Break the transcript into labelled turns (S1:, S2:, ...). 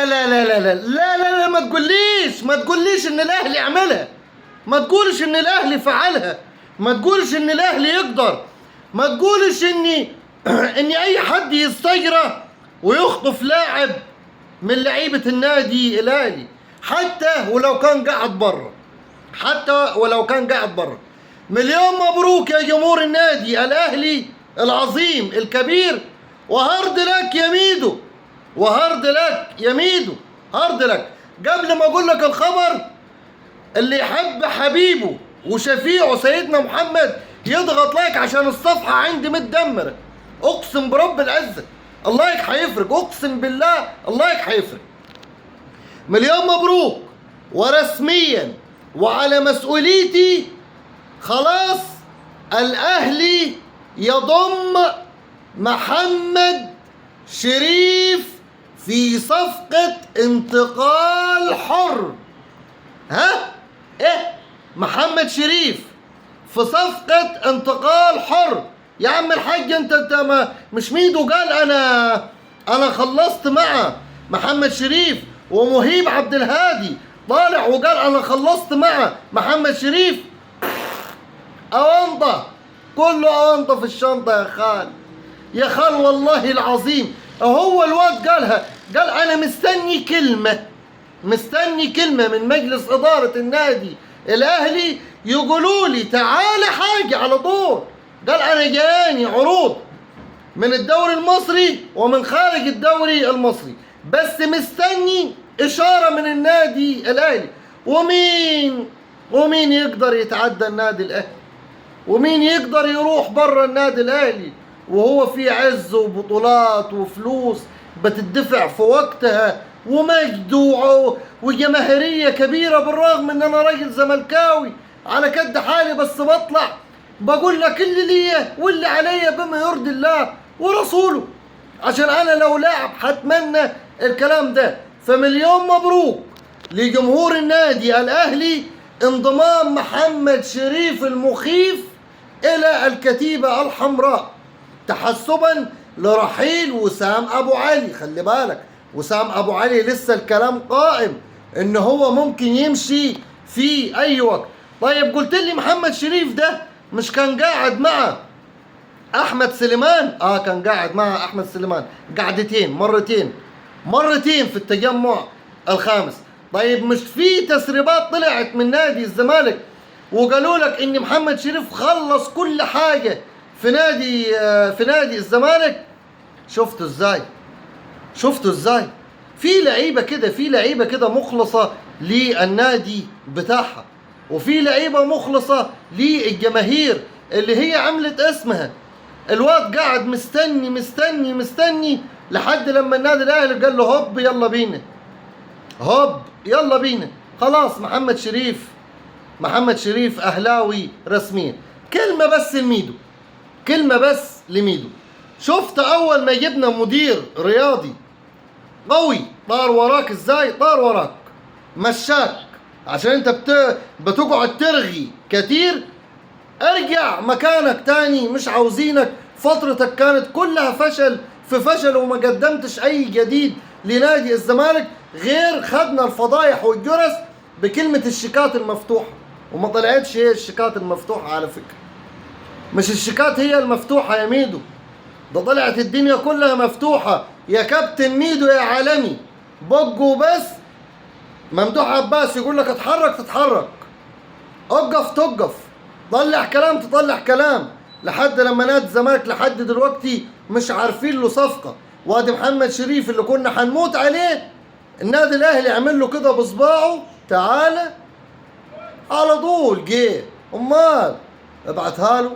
S1: لا لا لا لا لا لا لا لا، ما تقوليش ان الاهلي عملها، ما تقولش ان الاهلي فعلها، ما تقولش ان الاهلي يقدر، ما تقولش ان اي حد يستجرى ويخطف لاعب من لعيبه النادي الاهلي، حتى ولو كان قاعد بره، حتى ولو كان قاعد بره. مليون مبروك يا جمهور النادي الاهلي العظيم الكبير، وهارد لك يا ميدو، وهارد لك يا ميدو، هارد لك. قبل ما اقول لك الخبر، اللي يحب حبيبه وشفيعه سيدنا محمد يضغط لايك عشان الصفحه عندي متدمره، اقسم برب العزه اللايك هيفرق، اقسم بالله اللايك هيفرق. مليون مبروك، ورسميا وعلى مسؤوليتي خلاص الاهلي يضم محمد شريف في صفقة انتقال حر. ها؟ ايه؟ محمد شريف في صفقة انتقال حر. يا عم الحاج انت ما مش ميدو قال انا خلصت مع محمد شريف، ومهيب عبد الهادي طالع وقال انا خلصت مع محمد شريف. أونطة، كله أونطة في الشنطة يا خال، يا خال والله العظيم. هو الواد قالها، قال أنا مستني كلمة من مجلس إدارة النادي الأهلي يقولوا لي تعالى حاجة على طول. قال أنا جاني عروض من الدوري المصري ومن خارج الدوري المصري، بس مستني إشارة من النادي الأهلي. ومين يقدر يتعدى النادي الأهلي؟ ومين يقدر يروح برا النادي الاهلي وهو في عز وبطولات وفلوس بتدفع في وقتها ومجد وجماهيريه كبيره، بالرغم ان انا راجل زملكاوي على كد حالي، بس بطلع بقول لك اللي ليا واللي عليا بما يرضي الله ورسوله، عشان انا لو لاعب هتمنى الكلام ده. فمليون مبروك لجمهور النادي الاهلي انضمام محمد شريف المخيف إلى الكتيبة الحمراء، تحسبا لرحيل وسام أبو علي. خلي بالك وسام أبو علي لسه الكلام قائم إن هو ممكن يمشي في أي وقت. طيب قلت لي محمد شريف ده مش كان قاعد مع أحمد سليمان؟ كان قاعد مع أحمد سليمان قعدتين، مرتين في التجمع الخامس. طيب مش في تسريبات طلعت من نادي الزمالك وقالوا لك ان محمد شريف خلص كل حاجه في نادي الزمالك؟ شفتوا ازاي في لعيبه كده مخلصه للنادي بتاعها، وفي لعيبه مخلصه للجماهير اللي هي عملت اسمها. الواد قاعد مستني لحد لما النادي الاهلي قال له هوب يلا بينا خلاص. محمد شريف اهلاوي رسميا. كلمه بس لميدو. شفت اول ما جبنا مدير رياضي قوي طار وراك ازاي؟ طار وراك مشاك عشان انت بتقعد ترغي كتير. ارجع مكانك تاني، مش عاوزينك. فترتك كانت كلها فشل وما قدمتش اي جديد لنادي الزمالك، غير خدنا الفضايح والجرس بكلمة الشيكات المفتوحة، وما طلعتش هي الشيكات المفتوحة على فكرة. مش الشيكات هي المفتوحة يا ميدو، ده طلعت الدنيا كلها مفتوحة يا كابتن ميدو يا عالمي. بقوا بس ممدوح عباس يقول لك اتحرك تتحرك، تقف، تطلع كلام، لحد لما نادي الزمالك لحد دلوقتي مش عارفين له صفقة. وادي محمد شريف اللي كنا هنموت عليه، النادي الاهلي عمل له كده بصباعه تعالى على طول جه. امال ابعتها له